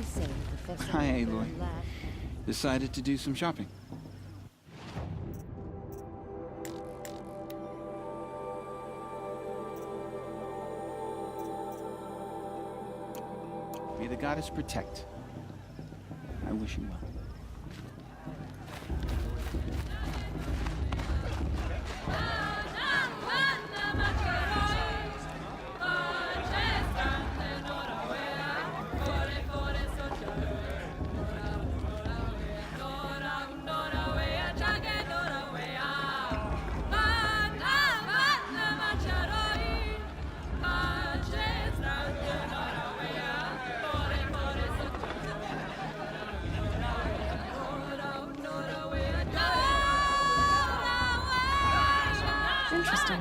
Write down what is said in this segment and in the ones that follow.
say the festival Hi, will Aloy. last. Decided to do some shopping. May the goddess protect. I wish you well. Interesting.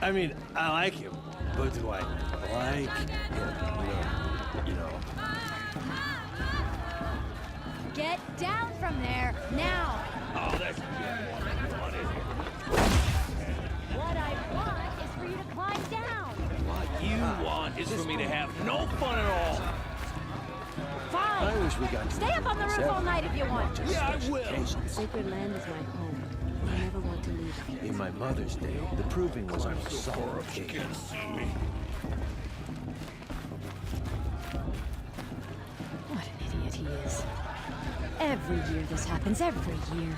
I mean, I like him, but do I like him? You know. Get down from there, now! Oh, that's What I want is for you to climb down! what you want is for me to have no fun at all. Fine! I wish we got to Stay up on the roof all night if you want. Yeah, I will. Sacred land is my home. I never want to leave it. In my mother's day, the proving was I'm a solid king. Can't see me. What an idiot he is. Every year this happens, every year.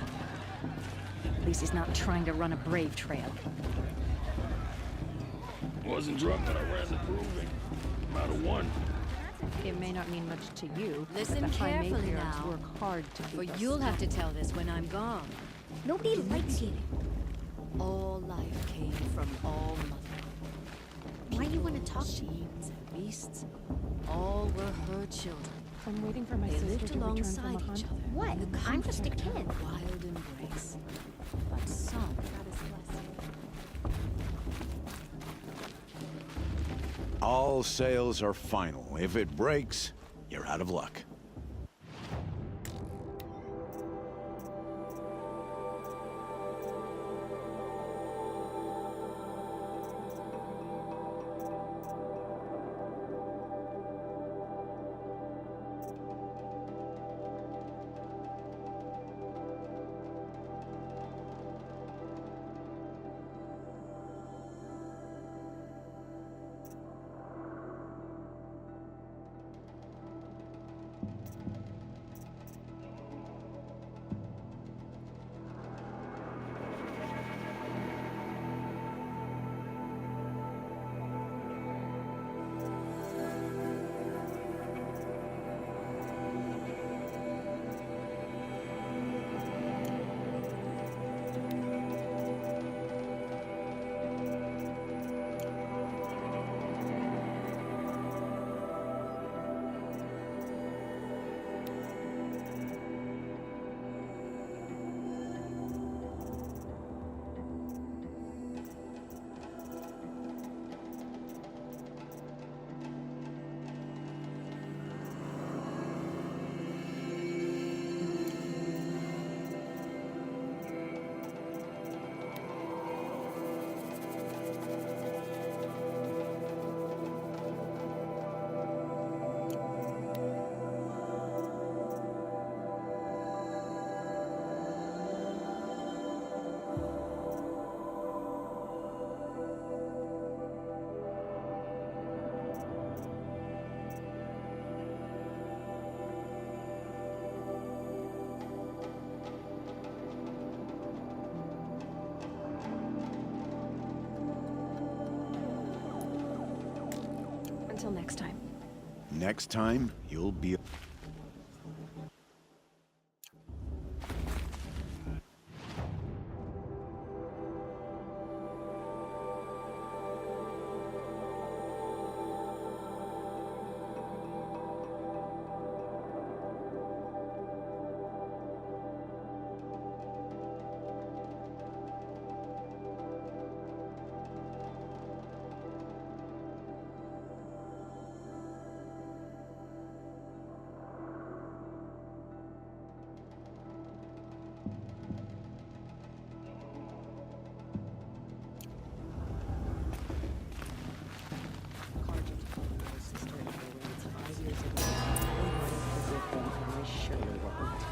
At least he's not trying to run a brave trail. Wasn't drunk when I ran the proving. About a one. It may not mean much to you, Listen but the High carefully Matriarchs now. work hard to keep For us you'll have to strong. tell this when I'm gone. Nobody likes you. All life came from all mother. Why you want to talk to me? Sheep and beasts, all were her children. I'm waiting for my They sister lived to return alongside from a each hunt. other. What? in the I'm just a comfort kid. of wild embrace. But some All sales are final. If it breaks, you're out of luck. until next time. Next time, you'll be...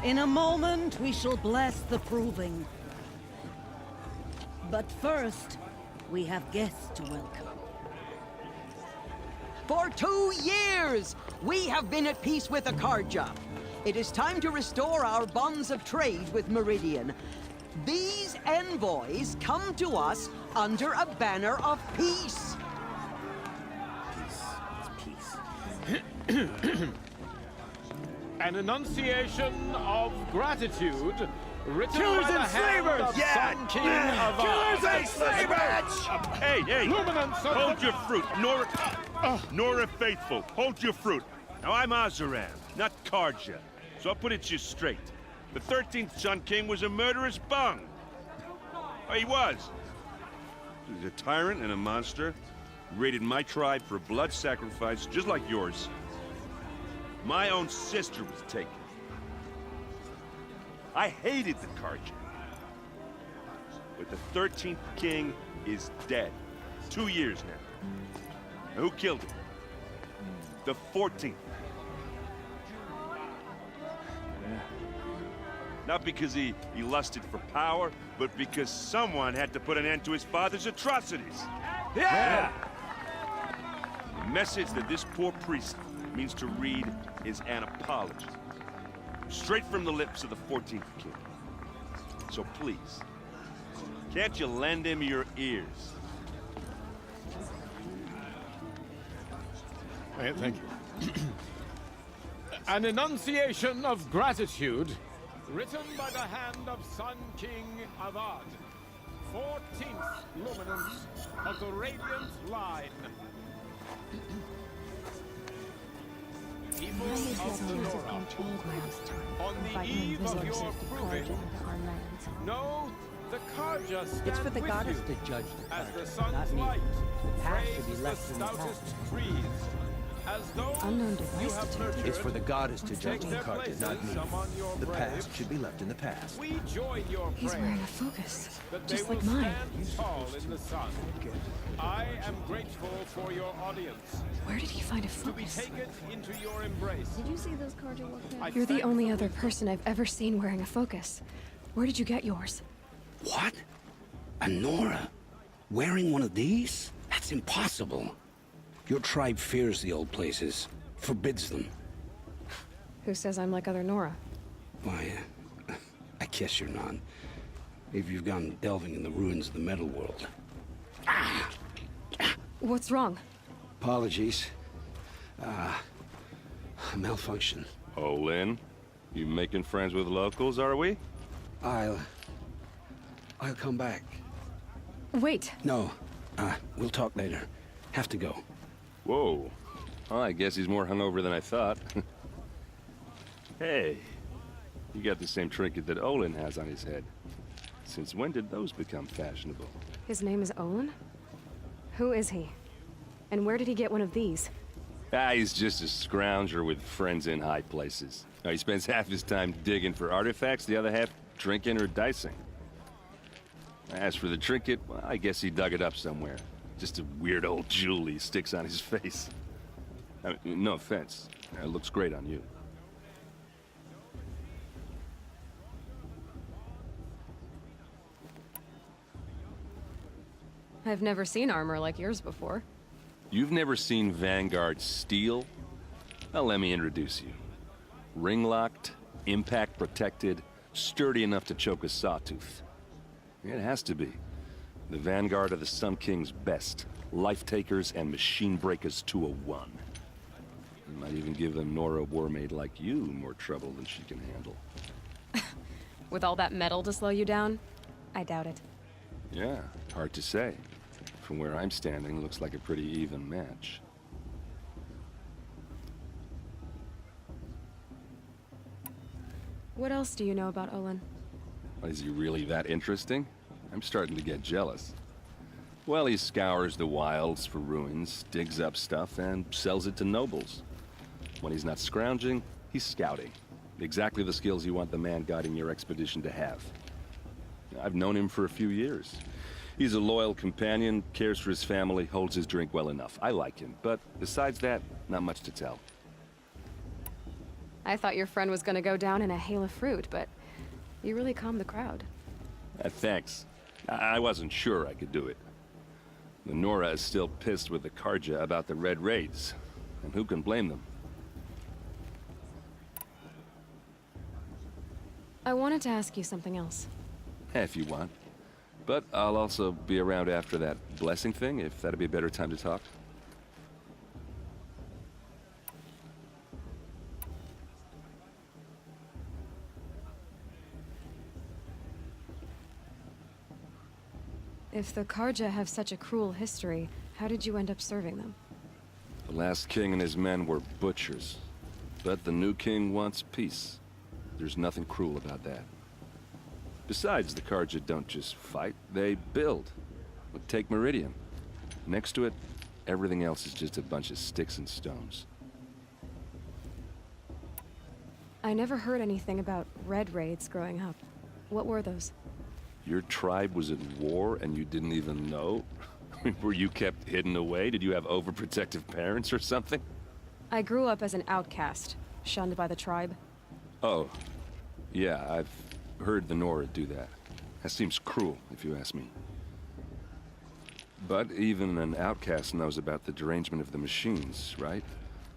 In a moment, we shall bless the proving. But first, we have guests to welcome. For 2 years, we have been at peace with Akarja. It is time to restore our bonds of trade with Meridian. These envoys come to us under a banner of peace. An enunciation of gratitude written Killers by the and hand slavers! of Yeah! Sun King of Killers Ard. and slavers! Hey, hey! Luminance of Hold the- your fruit, Nora Faithful. Hold your fruit. Now I'm Azaran, not Karja, so I'll put it to you straight. The 13th Sun King was a murderous bung. Oh, he was. He's a tyrant and a monster. He raided my tribe for blood sacrifice, just like yours. My own sister was taken. I hated the Karja. But the 13th king is dead. 2 years now. Now who killed him? The 14th. Not because he lusted for power, but because someone had to put an end to his father's atrocities. Yeah! The message that this poor priest means to read is an apology. Straight from the lips of the 14th king. So please, can't you lend him your ears? Thank you. An enunciation of gratitude written by the hand of Sun King Avad, 14th luminance of the Radiant Line. People of Nora, on the eve of your proving, know the Karja stand It's for the with goddess you, to judge the as the Karja, not sun's me. light The past should be frames the left in the stoutest past. trees, as though Unknown you device have detected. nurtured. It's for the goddess to judge Take the their Karja, not places me. among your The past braves. should be left in the past. We join your He's prayer wearing a focus, that just they like will mine. stand tall in the sun. I am grateful for your audience. Where did he find a To be focus? taken into your embrace. Did you see those Karja walk I You're the thank only other person I've ever seen wearing a focus. Where did you get yours? What? A Nora? Wearing one of these? That's impossible. Your tribe fears the old places, forbids them. Who says I'm like other Nora? Why, I guess you're not. If you've gone delving in the ruins of the metal world. What's wrong? Apologies. Malfunction. Oh, Lynn, you making friends with locals, are we? I'll come back. Wait, No, we'll talk later. Have to go. Whoa. Well, I guess he's more hungover than I thought. Hey, you got the same trinket that Olin has on his head. Since when did those become fashionable? his name is Olin? Who is he? And where did he get one of these? He's just a scrounger with friends in high places. He spends half his time digging for artifacts, the other half drinking or dicing. As for the trinket, well, I guess he dug it up somewhere. Just a weird old jewel he sticks on his face. I mean, no offense. It looks great on you. I've never seen armor like yours before. You've never seen Vanguard steel? Well, let me introduce you. Ring-locked, impact-protected, sturdy enough to choke a sawtooth. It has to be. The Vanguard of the Sun King's best. Life takers and machine breakers to a one. Might even give a Nora Warmaid like you more trouble than she can handle. With all that metal to slow you down? I doubt it. Yeah, hard to say. From where I'm standing, looks like a pretty even match. What else do you know about Olin? Is he really that interesting? I'm starting to get jealous. Well, he scours the wilds for ruins, digs up stuff, and sells it to nobles. When he's not scrounging, he's scouting. Exactly the skills you want the man guiding your expedition to have. I've known him for a few years. He's a loyal companion, cares for his family, holds his drink well enough. I like him, but besides that, not much to tell. I thought your friend was gonna go down in a hail of fruit, but you really calmed the crowd. Thanks. I wasn't sure I could do it. The Nora is still pissed with the Carja about the Red Raids, and who can blame them? I wanted to ask you something else. If you want. But I'll also be around after that blessing thing, if that'd be a better time to talk. If the Carja have such a cruel history, how did you end up serving them? The last king and his men were butchers. But the new king wants peace. There's nothing cruel about that. Besides, the Carja don't just fight, they build. But take Meridian. Next to it, everything else is just a bunch of sticks and stones. I never heard anything about Red Raids growing up. What were those? Your tribe was at war and you didn't even know? Were you kept hidden away? Did you have overprotective parents or something? I grew up as an outcast, shunned by the tribe. Oh, yeah, I've heard the Nora do that. That seems cruel, if you ask me. But even an outcast knows about the derangement of the machines, right?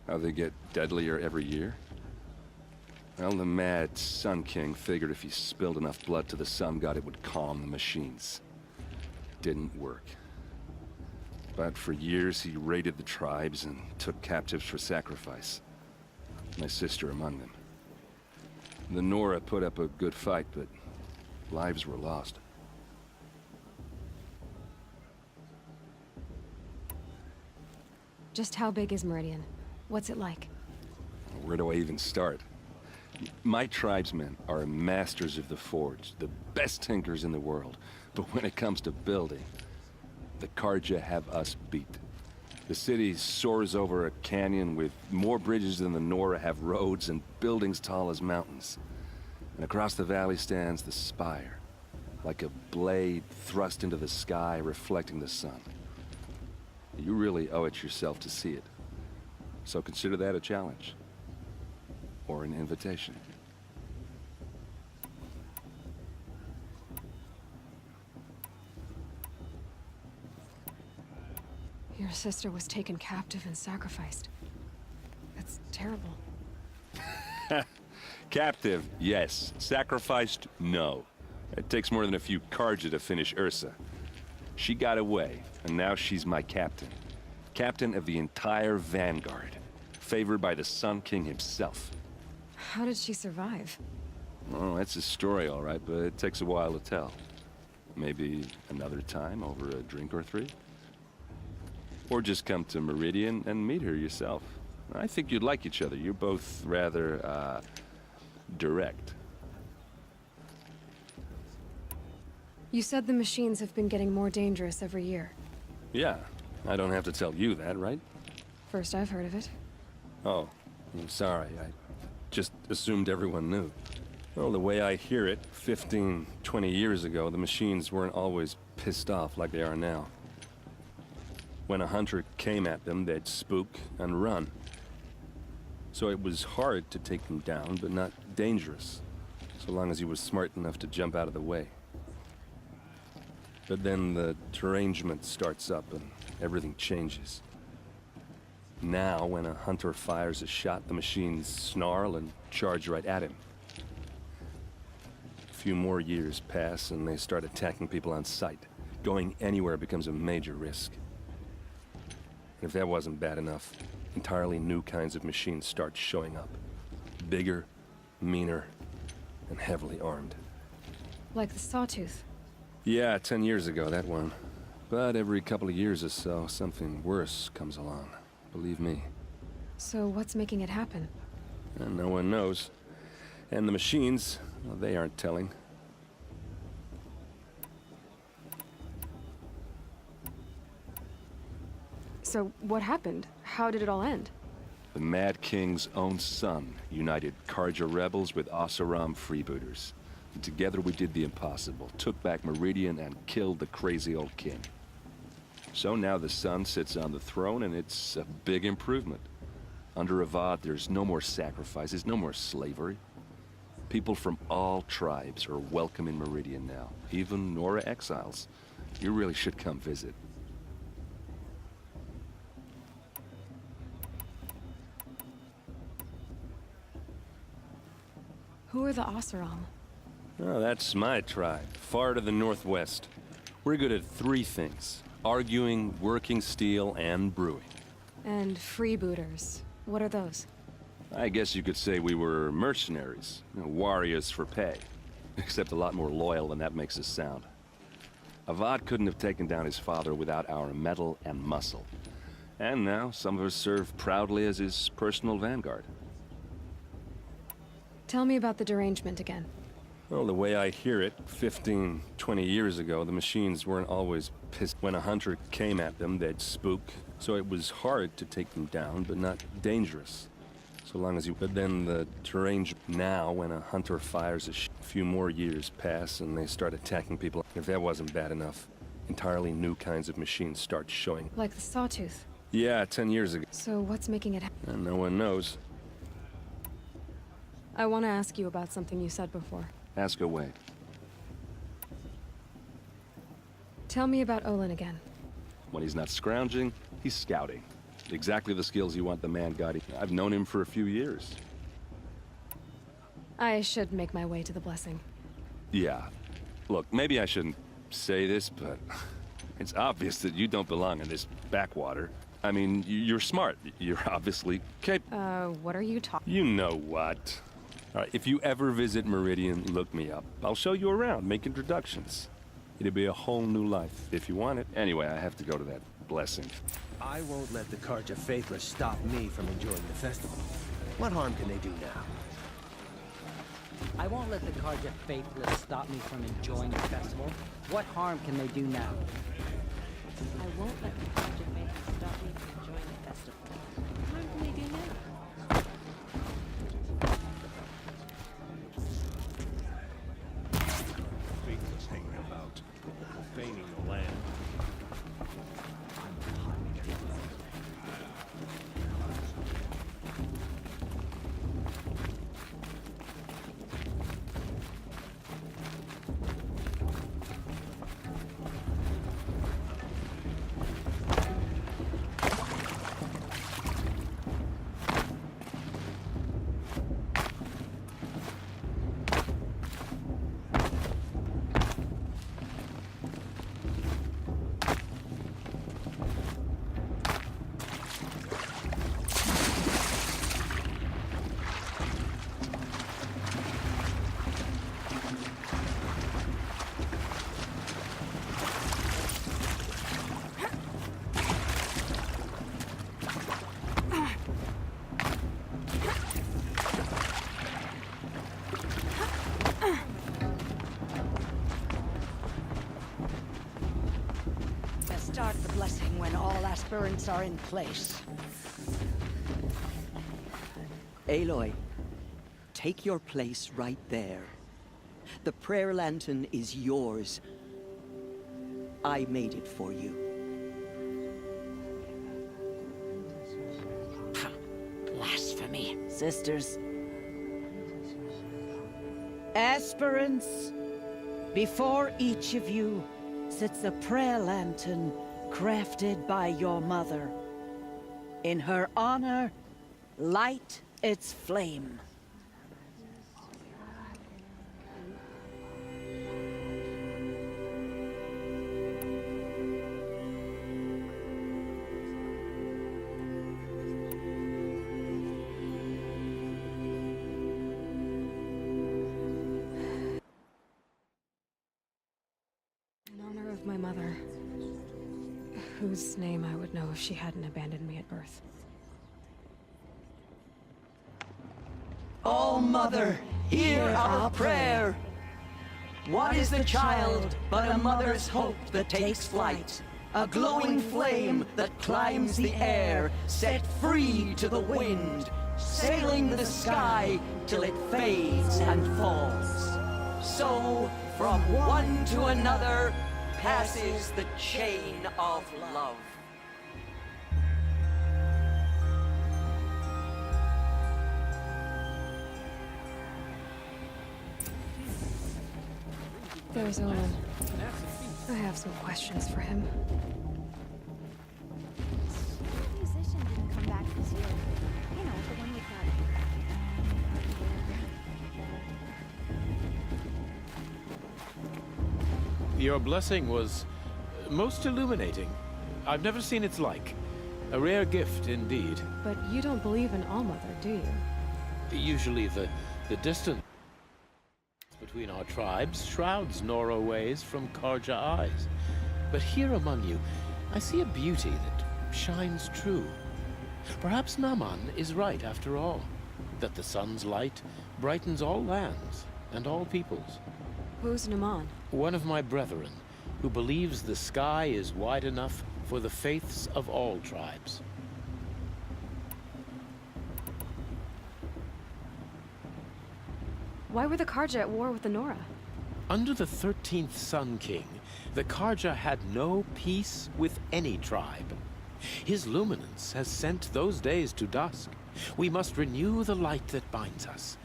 How they get deadlier every year? Well, the mad Sun King figured if he spilled enough blood to the Sun God, it would calm the machines. Didn't work. But for years, he raided the tribes and took captives for sacrifice. My sister among them. The Nora put up a good fight, but lives were lost. Just how big is Meridian? What's it like? Where do I even start? My tribesmen are masters of the forge, the best tinkers in the world. But when it comes to building, the Carja have us beat. The city soars over a canyon with more bridges than the Nora have roads and buildings tall as mountains. And across the valley stands the spire, like a blade thrust into the sky reflecting the sun. You really owe it yourself to see it. So consider that a challenge. Or an invitation. Your sister was taken captive and sacrificed. That's terrible. Captive, yes. Sacrificed, no. It takes more than a few Carja to finish Ursa. She got away, and now she's my captain. Captain of the entire Vanguard. Favored by the Sun King himself. How did she survive? Oh, that's a story, all right, but it takes a while to tell. Maybe another time over a drink or three? Or just come to Meridian and meet her yourself. I think you'd like each other. You're both rather, direct. You said the machines have been getting more dangerous every year. Yeah, I don't have to tell you that, right? First I've heard of it. Oh, I'm sorry. I just assumed everyone knew. Well, the way I hear it, 15, 20 years ago, the machines weren't always pissed off like they are now. When a hunter came at them, they'd spook and run. So it was hard to take them down, but not dangerous, so long as he was smart enough to jump out of the way. But then the derangement starts up and everything changes. Now, when a hunter fires a shot, the machines snarl and charge right at him. A few more years pass and they start attacking people on sight. Going anywhere becomes a major risk. And if that wasn't bad enough, entirely new kinds of machines start showing up. Bigger, meaner, and heavily armed. Like the Sawtooth. Yeah, 10 years ago, that one. But every couple of years or so, something worse comes along. Believe me. So what's making it happen? And no one knows. And the machines, well, they aren't telling. So what happened? How did it all end? The Mad King's own son united Carja rebels with Oseram freebooters. And together we did the impossible, took back Meridian and killed the crazy old king. So now the son sits on the throne and it's a big improvement. Under Avad, there's no more sacrifices, no more slavery. People from all tribes are welcome in Meridian now, even Nora exiles. You really should come visit. Who are the Oseram? Oh, that's my tribe, far to the northwest. We're good at three things: arguing, working steel, and brewing. And freebooters. What are those? I guess you could say we were mercenaries, warriors for pay. Except a lot more loyal than that makes us sound. Avad couldn't have taken down his father without our metal and muscle. And now, some of us serve proudly as his personal vanguard. Tell me about the derangement again. Well, the way I hear it, 15, 20 years ago, the machines weren't always pissed. When a hunter came at them, they'd spook. So it was hard to take them down, but not dangerous. So long as you... But then the derangement... Now, when a hunter fires a few more years pass and they start attacking people. If that wasn't bad enough, entirely new kinds of machines start showing. Like the Sawtooth. Yeah, 10 years ago. So what's making it happen? And no one knows. I want to ask you about something you said before. Ask away. Tell me about Olin again. When he's not scrounging, he's scouting. Exactly the skills you want the man guiding. I've known him for a few years. I should make my way to the blessing. Yeah. Look, maybe I shouldn't say this, but it's obvious that you don't belong in this backwater. I mean, you're smart. You're obviously capable. What are you talking? You know what. All right, if you ever visit Meridian, look me up. I'll show you around, make introductions. It'll be a whole new life, if you want it. Anyway, I have to go to that blessing. I won't let the Carja Faithless stop me from enjoying the festival. What harm can they do now? I won't let the Carja Faithless stop me from enjoying the festival. What harm can they do now? I won't let the Carja Faithless stop me from enjoying the festival. What harm can they do now? Faithless hanging about, profaning the land. Start the blessing when all aspirants are in place. Aloy, take your place right there. The prayer lantern is yours. I made it for you. Blasphemy. Sisters. Aspirants, before each of you sits a prayer lantern crafted by your mother. In her honor, light its flame. whose name I would know if she hadn't abandoned me at birth. All Mother, hear our prayer. What is the child but a mother's hope that takes flight? A glowing flame that climbs the air, set free to the wind, sailing the sky till it fades and falls. So, from one to another, passes the chain of love. There's Owen. I have some questions for him. The musician didn't come back this year. You know, the one with that. Your blessing was most illuminating. I've never seen its like. A rare gift indeed. But you don't believe in Allmother, do you? Usually the distance between our tribes shrouds Nora ways from Karja eyes. But here among you, I see a beauty that shines true. Perhaps Naman is right after all, that the sun's light brightens all lands and all peoples. Who's Naman? One of my brethren, who believes the sky is wide enough for the faiths of all tribes. Why were the Karja at war with the Nora? Under the 13th Sun King, the Karja had no peace with any tribe. His luminance has sent those days to dusk. We must renew the light that binds us,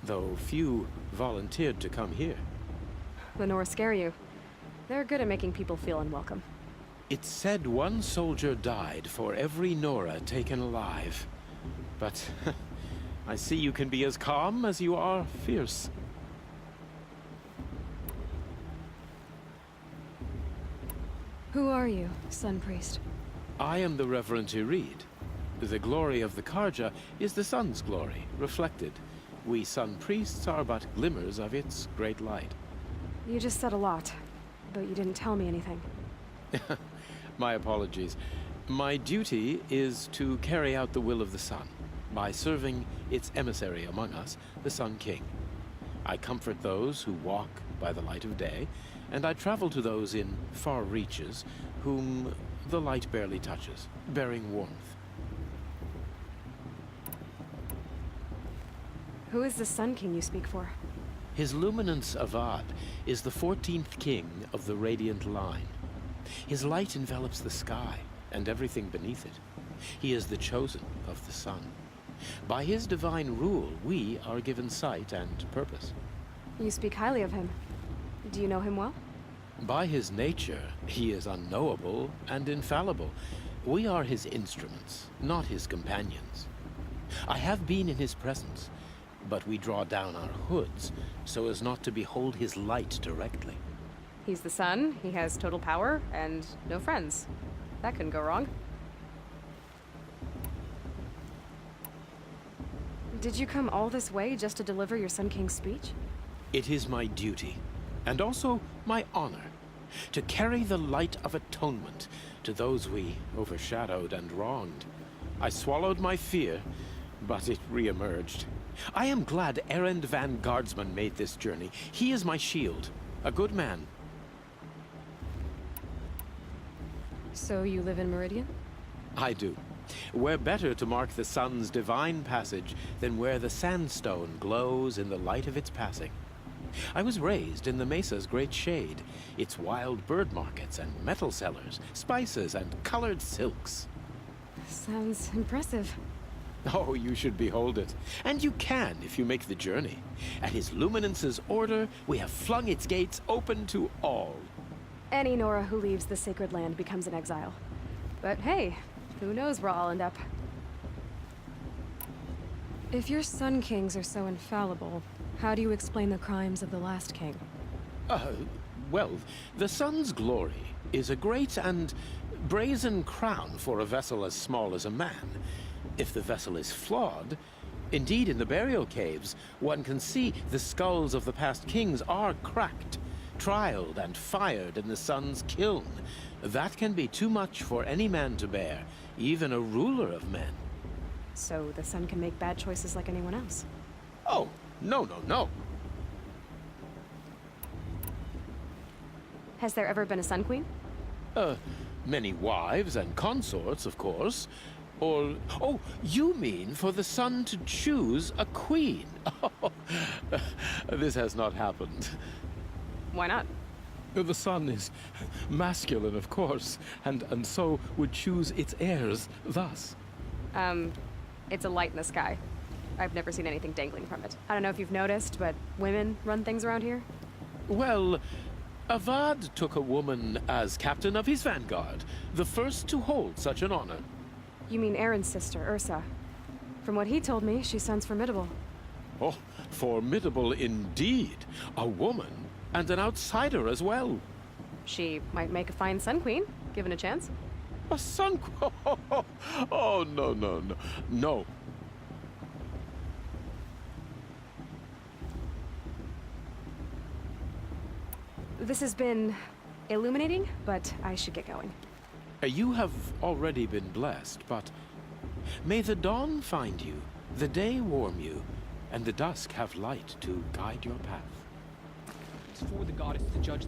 though few volunteered to come here. The Nora scare you. They're good at making people feel unwelcome. It's said one soldier died for every Nora taken alive. But I see you can be as calm as you are fierce. Who are you, Sun Priest? I am the Reverend Irid. The glory of the Karja is the sun's glory, reflected. We Sun Priests are but glimmers of its great light. You just said a lot, but you didn't tell me anything. My apologies. My duty is to carry out the will of the sun, by serving its emissary among us, the Sun King. I comfort those who walk by the light of day, and I travel to those in far reaches whom the light barely touches, bearing warmth. Who is the Sun King you speak for? His Luminance Avad is the 14th king of the Radiant Line. His light envelops the sky and everything beneath it. He is the chosen of the sun. By his divine rule, we are given sight and purpose. You speak highly of him. Do you know him well? By his nature, he is unknowable and infallible. We are his instruments, not his companions. I have been in his presence, but we draw down our hoods so as not to behold his light directly. He's the sun, he has total power, and no friends. That couldn't go wrong. Did you come all this way just to deliver your Sun King's speech? It is my duty, and also my honor, to carry the light of atonement to those we overshadowed and wronged. I swallowed my fear, but it re-emerged. I am glad Erend van Guardsman made this journey. He is my shield, a good man. So you live in Meridian? I do. Where better to mark the sun's divine passage than where the sandstone glows in the light of its passing. I was raised in the Mesa's great shade, its wild bird markets and metal cellars, spices and colored silks. Sounds impressive. Oh, you should behold it. And you can if you make the journey. At his Luminance's order, we have flung its gates open to all. Any Nora who leaves the sacred land becomes an exile. But hey, who knows where I'll end up. If your Sun Kings are so infallible, how do you explain the crimes of the last king? Well, the sun's glory is a great and brazen crown for a vessel as small as a man. If the vessel is flawed, indeed in the burial caves, one can see the skulls of the past kings are cracked, trialed and fired in the sun's kiln. That can be too much for any man to bear, even a ruler of men. So the sun can make bad choices like anyone else. Oh, no, no, no. Has there ever been a Sun Queen? Many wives and consorts, of course. Or, oh, you mean for the sun to choose a queen? This has not happened. Why not? The sun is masculine, of course, and so would choose its heirs thus. It's a light in the sky. I've never seen anything dangling from it. I don't know if you've noticed, but women run things around here. Well, Avad took a woman as captain of his vanguard, the first to hold such an honor. You mean Aaron's sister, Ursa. From what he told me, she sounds formidable. Oh, formidable indeed. A woman, and an outsider as well. She might make a fine Sun Queen, given a chance. A sun queen? Oh, no, no, no. No. This has been illuminating, but I should get going. You have already been blessed, but may the dawn find you, the day warm you, and the dusk have light to guide your path. It's for the goddess to judge